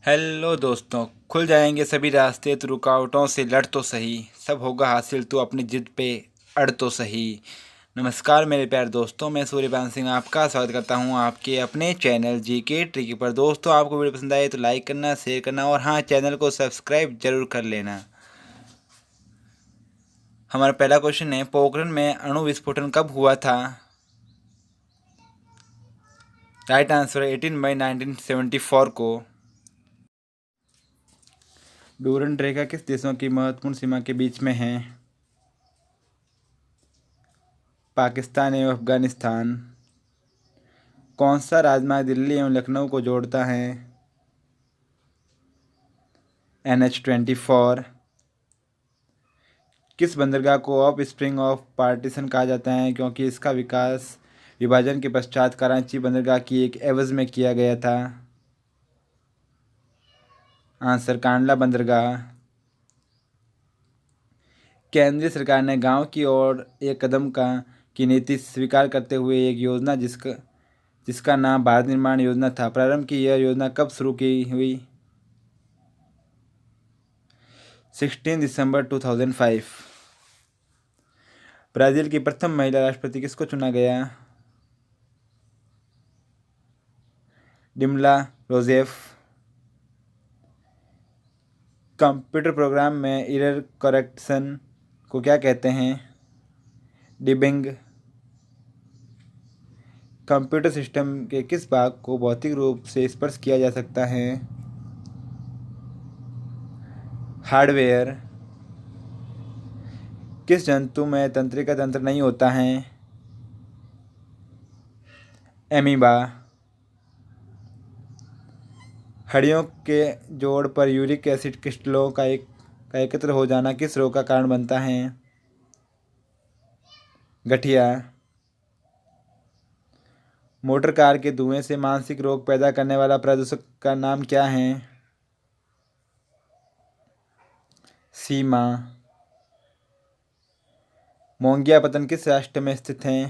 Hello दोस्तों। खुल जाएंगे सभी रास्ते, तो रुकावटों से लड़ तो सही, सब होगा हासिल तो अपनी जिद पे अड़ तो सही। नमस्कार मेरे प्यारे दोस्तों, मैं सूर्यपान सिंह आपका स्वागत करता हूं आपके अपने चैनल जी के ट्रिकी पर। दोस्तों, आपको वीडियो पसंद आए तो लाइक करना, शेयर करना और हाँ, चैनल को सब्सक्राइब जरूर कर लेना। हमारा पहला क्वेश्चन है, पोखरण में अणु विस्फोटन कब हुआ था? राइट आंसर 18 मई 1974 को। डूरंड रेखा किस देशों की महत्वपूर्ण सीमा के बीच में है? पाकिस्तान एवं अफगानिस्तान। कौन सा राजमार्ग दिल्ली एवं लखनऊ को जोड़ता है? NH-24। किस बंदरगाह को ऑफ स्प्रिंग ऑफ पार्टीशन कहा जाता है, क्योंकि इसका विकास विभाजन के पश्चात कराची बंदरगाह की एक एवज में किया गया था? आंसर कांडला बंदरगाह। केंद्रीय सरकार ने गांव की ओर एक कदम की नीति स्वीकार करते हुए एक योजना जिसका नाम भारत निर्माण योजना था, प्रारंभ की यह योजना कब शुरू की हुई? 16 दिसंबर 2005। ब्राज़ील की प्रथम महिला राष्ट्रपति किसको चुना गया? डिल्मा रोसेफ। कंप्यूटर प्रोग्राम में एरर करेक्शन को क्या कहते हैं? डिबिंग। कंप्यूटर सिस्टम के किस भाग को भौतिक रूप से स्पर्श किया जा सकता है? हार्डवेयर। किस जंतु में तंत्रिका तंत्र नहीं होता है? एमीबा। हड्डियों के जोड़ पर यूरिक एसिड क्रिस्टलों का एकत्र हो जाना किस रोग का कारण बनता है? गठिया। मोटर कार के धुएं से मानसिक रोग पैदा करने वाला प्रदूषक का नाम क्या है? सीमा। मोंगिया पत्तन किस राष्ट्र में स्थित है?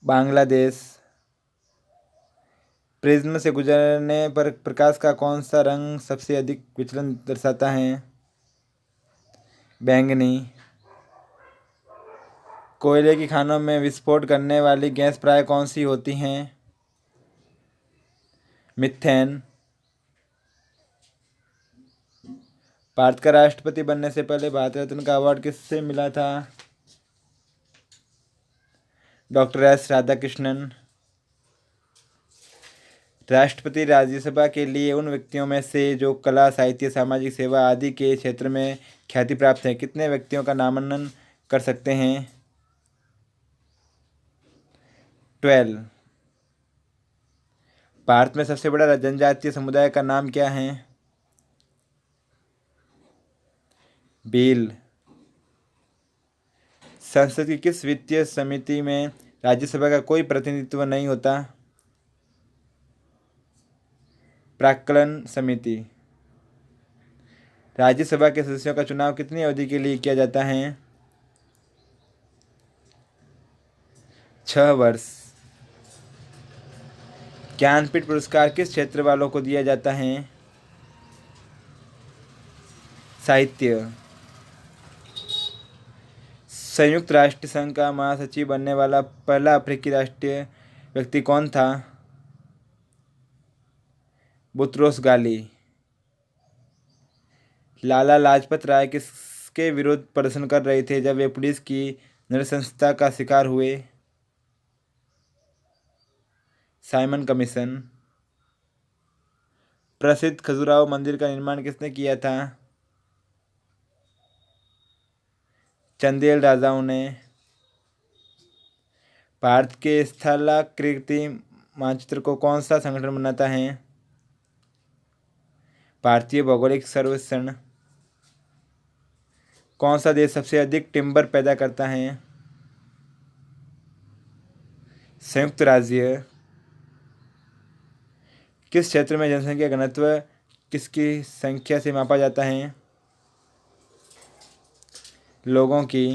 बांग्लादेश। प्रिज्म से गुजरने पर प्रकाश का कौन सा रंग सबसे अधिक विचलन दर्शाता है? बैंगनी। कोयले की खानों में विस्फोट करने वाली गैस प्राय कौन सी होती हैं? मिथेन। भारत का राष्ट्रपति बनने से पहले भारत रत्न का अवार्ड किससे मिला था? Doctor S Radhakrishnan. राष्ट्रपति राज्यसभा के लिए उन व्यक्तियों में से जो कला, साहित्य, सामाजिक सेवा आदि के क्षेत्र में ख्याति प्राप्त हैं, कितने व्यक्तियों का नामांकन कर सकते हैं? 12। भारत में सबसे बड़ा जनजातीय समुदाय का नाम क्या है? भील। संसद की किस वित्तीय समिति में राज्यसभा का कोई प्रतिनिधित्व नहीं होता? प्राक्कलन समिति। राज्यसभा के सदस्यों का चुनाव कितनी अवधि के लिए किया जाता है? 6 वर्ष। ज्ञानपीठ पुरस्कार किस क्षेत्र वालों को दिया जाता है? साहित्य। संयुक्त राष्ट्र संघ का महासचिव बनने वाला पहला अफ्रीकी राष्ट्रीय व्यक्ति कौन था? बुतरोस गाली। लाला लाजपत राय किसके विरुद्ध प्रदर्शन कर रहे थे जब वे पुलिस की नृशंसता का शिकार हुए? Simon commission. प्रसिद्ध खजुराहो मंदिर का निर्माण किसने किया था? चंदेल राजाओं ने। भारत के स्थलाकृति मानचित्र को कौन सा संगठन बनाता है? भारतीय भौगोलिक सर्वेक्षण। कौन सा देश सबसे अधिक टिम्बर पैदा करता है? संयुक्त राज्य। किस क्षेत्र में जनसंख्या घनत्व किसकी संख्या से मापा जाता है? लोगों की।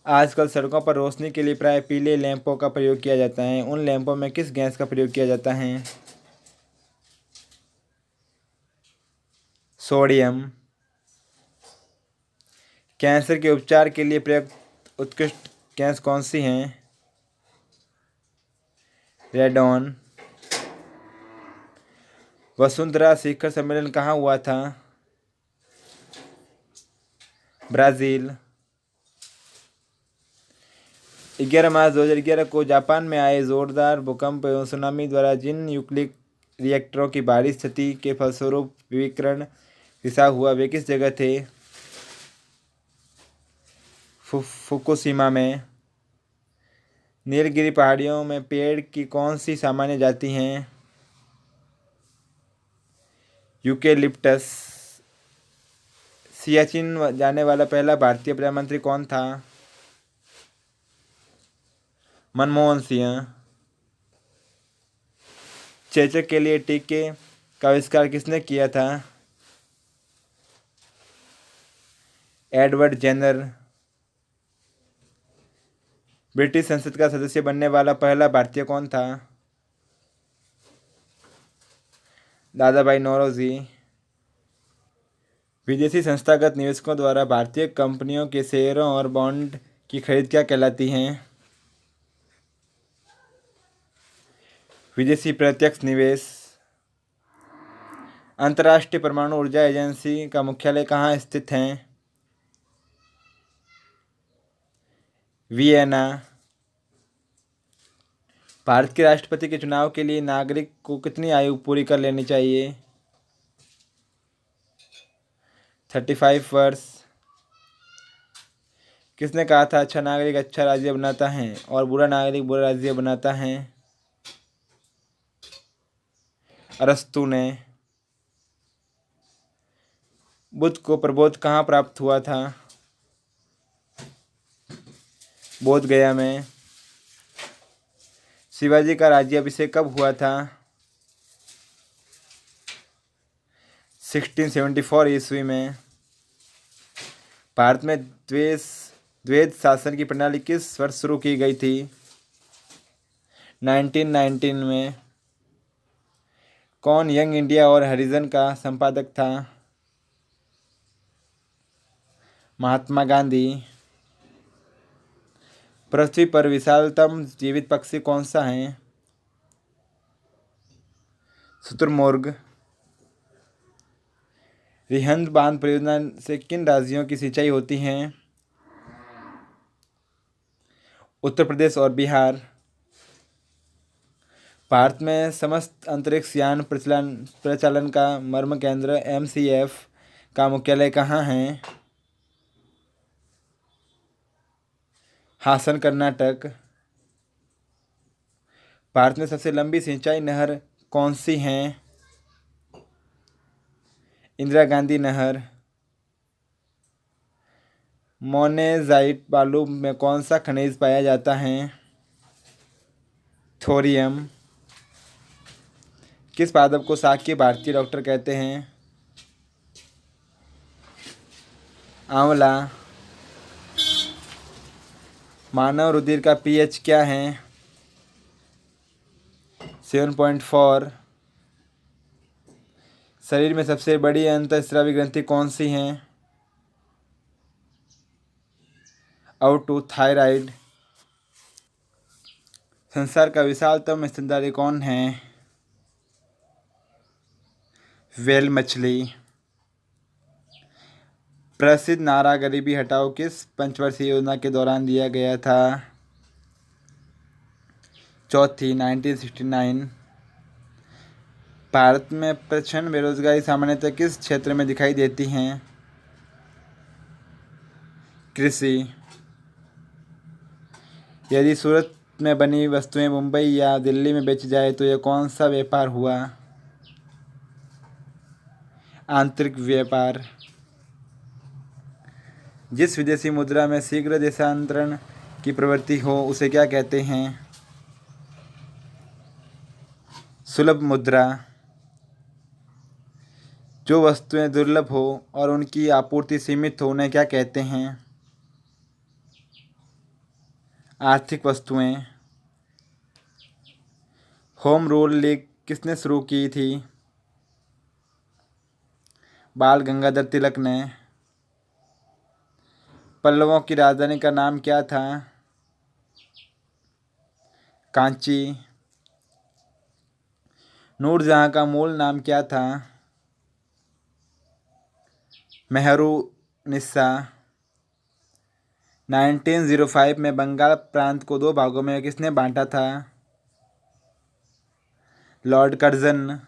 आजकल सड़कों पर रोशनी के लिए प्राय पीले लैंपों का प्रयोग किया जाता है। उन लैंपों में किस गैस का प्रयोग किया जाता है? सोडियम। कैंसर के उपचार के लिए प्रयुक्त उत्कृष्ट गैस कौन सी है? रेडॉन। वसुंधरा शिखर सम्मेलन कहाँ हुआ था? ब्राज़ील। 11 मार्च 2011 को जापान में आए जोरदार भूकंप एवं सुनामी द्वारा जिन न्यूक्लियर रिएक्टरों की भारी क्षति के फलस्वरूप विकिरण रिसाव हुआ, वे किस जगह थे? फुकुशिमा में। नीलगिरी पहाड़ियों में पेड़ की कौन सी सामान्य जाति हैं? यूकेलिप्टस। सियाचिन जाने वाला पहला भारतीय प्रधानमंत्री कौन था? मनमोहन सिंह। चेचक के लिए टीके का आविष्कार किसने किया था? Edward Jenner. ब्रिटिश संसद का सदस्य बनने वाला पहला भारतीय कौन था? दादा भाई नौरोजी। विदेशी संस्थागत निवेशकों द्वारा भारतीय कंपनियों के शेयरों और बॉन्ड की खरीद क्या कहलाती है? विदेशी प्रत्यक्ष निवेश। अंतर्राष्ट्रीय परमाणु ऊर्जा एजेंसी का मुख्यालय कहाँ स्थित है? वियना। भारत के राष्ट्रपति के चुनाव के लिए नागरिक को कितनी आयु पूरी कर लेनी चाहिए? 35 वर्ष। किसने कहा था अच्छा नागरिक अच्छा राज्य बनाता है और बुरा नागरिक बुरा राज्य बनाता है? अरस्तु ने। बुद्ध को प्रबोध कहाँ प्राप्त हुआ था? बोध गया में। शिवाजी का राज्याभिषेक कब हुआ था? 1674 ईस्वी में। भारत में द्वैध शासन की प्रणाली किस वर्ष शुरू की गई थी? 1919 में। कौन यंग इंडिया और हरिजन का संपादक था? महात्मा गांधी। पृथ्वी पर विशालतम जीवित पक्षी कौन सा है? शुतुरमुर्ग। रिहंद बांध परियोजना से किन राज्यों की सिंचाई होती है? उत्तर प्रदेश और बिहार। भारत में समस्त अंतरिक्ष यान प्रचालन का मर्म केंद्र MCF का मुख्यालय कहाँ है? हासन, कर्नाटक। भारत में सबसे लंबी सिंचाई नहर कौन सी है? इंदिरा गांधी नहर। मोनेज़ाइट बालू में कौन सा खनिज पाया जाता है? थोरियम। किस पादप को शाक्य भारतीय डॉक्टर कहते हैं? आंवला। मानव रुधिर का pH क्या है? 7.4। शरीर में सबसे बड़ी अंतःस्रावी ग्रंथि कौन सी है? आउटू थायराइड। संसार का विशालतम स्तनधारी कौन है? व्हेल मछली। प्रसिद्ध नारा गरीबी हटाओ किस पंचवर्षीय योजना के दौरान दिया गया था? चौथी, 1969। भारत में प्रचंड बेरोजगारी सामान्यतः किस क्षेत्र में दिखाई देती है? कृषि। यदि सूरत में बनी वस्तुएं मुंबई या दिल्ली में बेची जाए तो यह कौन सा व्यापार हुआ? आंतरिक व्यापार। जिस विदेशी मुद्रा में शीघ्र देशांतरण की प्रवृत्ति हो उसे क्या कहते हैं? सुलभ मुद्रा। जो वस्तुएं दुर्लभ हो और उनकी आपूर्ति सीमित हो उन्हें क्या कहते हैं? आर्थिक वस्तुएं। होम रूल लीग किसने शुरू की थी? बाल गंगाधर तिलक ने। पल्लवों की राजधानी का नाम क्या था? कांची। नूरजहां का मूल नाम क्या था? मेहरुनिस्सा। 1905 में बंगाल प्रांत को दो भागों में किसने बांटा था? Lord Curzon.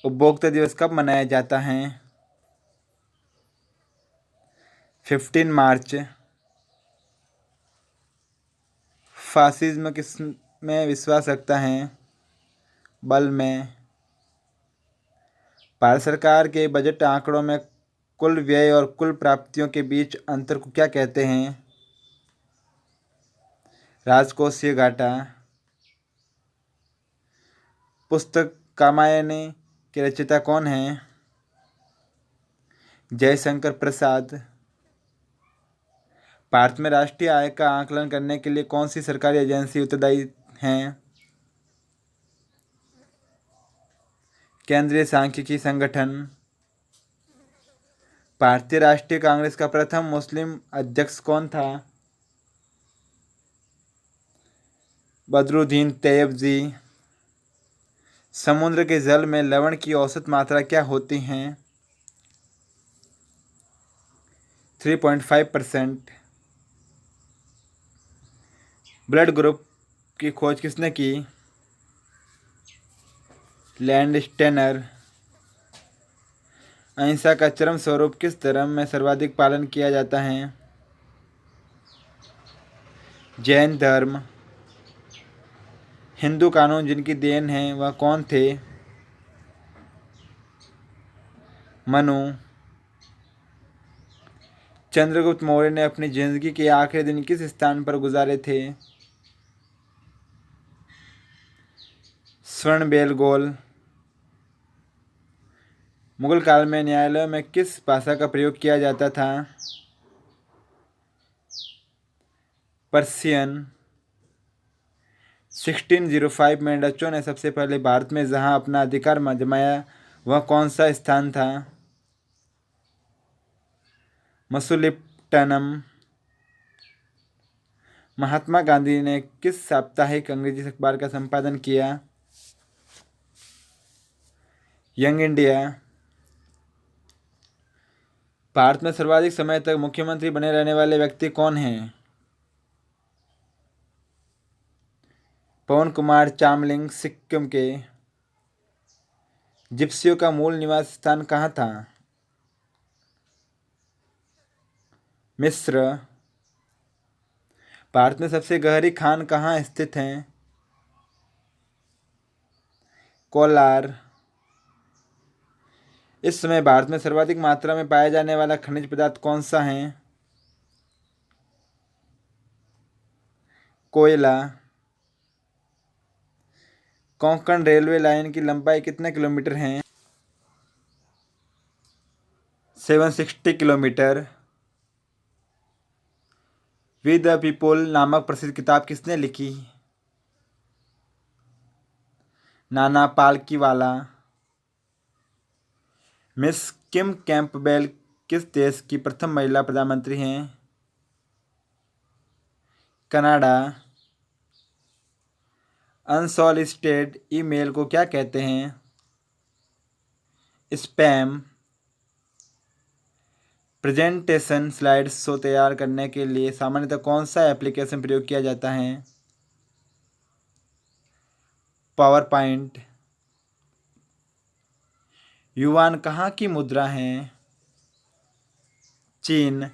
उपभोक्ता दिवस कब मनाया जाता है? 15 मार्च। फासिज्म किस में विश्वास रखता है? बल में। भारत सरकार के बजट आंकड़ों में कुल व्यय और कुल प्राप्तियों के बीच अंतर को क्या कहते हैं? राजकोषीय घाटा। पुस्तक कामायनी के रचयिता कौन हैं? जयशंकर प्रसाद। भारत में राष्ट्रीय आय का आकलन करने के लिए कौन सी सरकारी एजेंसी उत्तरदायी हैं? केंद्रीय सांख्यिकी संगठन। भारतीय राष्ट्रीय कांग्रेस का प्रथम मुस्लिम अध्यक्ष कौन था? बदरुद्दीन तैयबजी। समुद्र के जल में लवण की औसत मात्रा क्या होती है? 3.5%। ब्लड ग्रुप की खोज किसने की? लैंडस्टेनर। अहिंसा का चरम स्वरूप किस धर्म में सर्वाधिक पालन किया जाता है? जैन धर्म। हिंदू कानून जिनकी देन है वह कौन थे? मनु। चंद्रगुप्त मौर्य ने अपनी जिंदगी के आखिरी दिन किस स्थान पर गुजारे थे? स्वर्णबेलगोल। मुगल काल में न्यायालयों में किस भाषा का प्रयोग किया जाता था? पर्शियन। 1605 में डचों ने सबसे पहले भारत में जहां अपना अधिकार जमाया वह कौन सा स्थान था? मसुलिपट्टनम। महात्मा गांधी ने किस साप्ताहिक अंग्रेजी अखबार का संपादन किया? Young India. भारत में सर्वाधिक समय तक मुख्यमंत्री बने रहने वाले व्यक्ति कौन हैं? पवन कुमार चामलिंग। सिक्किम के जिप्सियों का मूल निवास स्थान कहाँ था? मिस्र। भारत में सबसे गहरी खान कहाँ स्थित है? कोलार। इस समय भारत में सर्वाधिक मात्रा में पाया जाने वाला खनिज पदार्थ कौन सा है? कोयला। कोंकण रेलवे लाइन की लंबाई कितने किलोमीटर है? 760 किलोमीटर। वी द पीपुल नामक प्रसिद्ध किताब किसने लिखी? नाना पालकीवाला। मिस किम कैंपबेल किस देश की प्रथम महिला प्रधानमंत्री हैं? कनाडा। अनसॉलिसिटेड ईमेल को क्या कहते हैं? स्पैम। प्रेजेंटेशन स्लाइड शो तैयार करने के लिए सामान्यतः कौन सा एप्लीकेशन प्रयोग किया जाता है? Power point. युआन कहाँ की मुद्रा है? चीन।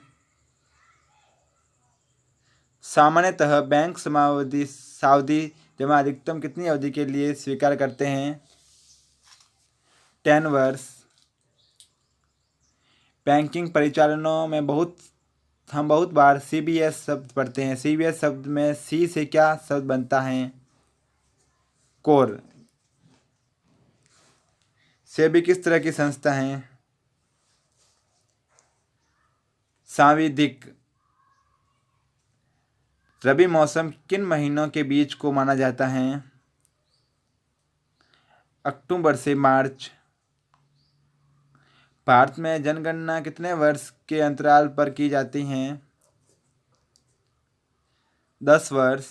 सामान्यतः बैंक सावधि जमा अधिकतम कितनी अवधि के लिए स्वीकार करते हैं? 10 वर्ष। बैंकिंग परिचालनों में हम बहुत बार सीबीएस शब्द पढ़ते हैं। सीबीएस शब्द में सी से क्या शब्द बनता है? कोर। सेबी किस तरह की संस्था है? सांविधिक। रबी मौसम किन महीनों के बीच को माना जाता है? अक्टूबर से मार्च। भारत में जनगणना कितने वर्ष के अंतराल पर की जाती है? 10 वर्ष।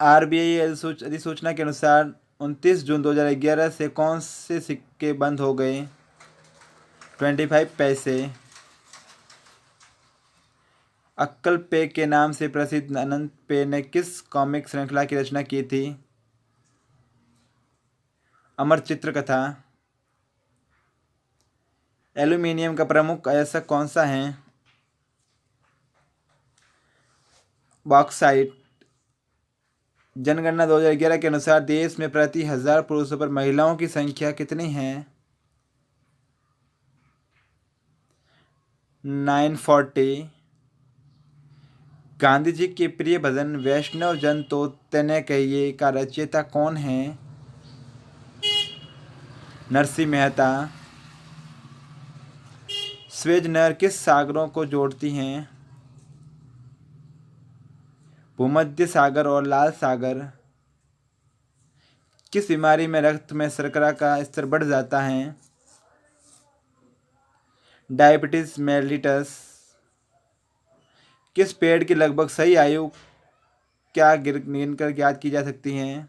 आरबीआई अधिसूचना के अनुसार 29 जून 2011 से कौन से सिक्के बंद हो गए? 25 पैसे। अक्कल पे के नाम से प्रसिद्ध अनंत पे ने किस कॉमिक श्रृंखला की रचना की थी? अमर चित्र कथा। एल्यूमीनियम का प्रमुख अयस्क कौन सा है? बॉक्साइट। जनगणना 2011 के अनुसार देश में प्रति 1000 पुरुषों पर महिलाओं की संख्या कितनी है? 940। गांधी जी के प्रिय भजन वैष्णव जन तो तेने कहिए का रचयिता कौन है? नरसिंह मेहता। स्वेज नहर किस सागरों को जोड़ती हैं? भूमध्य सागर और लाल सागर। किस बीमारी में रक्त में शर्करा का स्तर बढ़ जाता है? Diabetes mellitus. किस पेड़ की लगभग सही आयु क्या गिनकर ज्ञात की जा सकती है?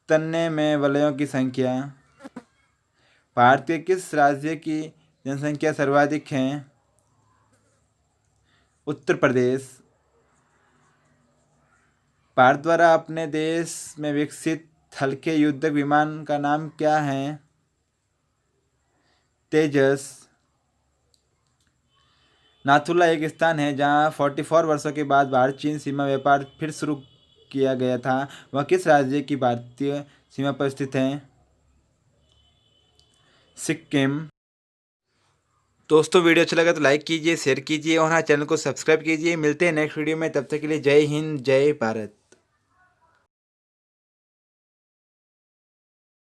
तन्ने में वलयों की संख्या। भारत के किस राज्य की जनसंख्या सर्वाधिक है? उत्तर प्रदेश। भारत द्वारा अपने देश में विकसित हल्के युद्धक विमान का नाम क्या है? तेजस। नाथुला एक स्थान है जहां 44 वर्षों के बाद भारत चीन सीमा व्यापार फिर शुरू किया गया था। वह किस राज्य की भारतीय सीमा पर स्थित है? सिक्किम। दोस्तों वीडियो अच्छा लगा तो लाइक कीजिए, शेयर कीजिए और हाँ चैनल को सब्सक्राइब कीजिए। मिलते हैं नेक्स्ट वीडियो में, तब तक के लिए जय हिंद जय भारत।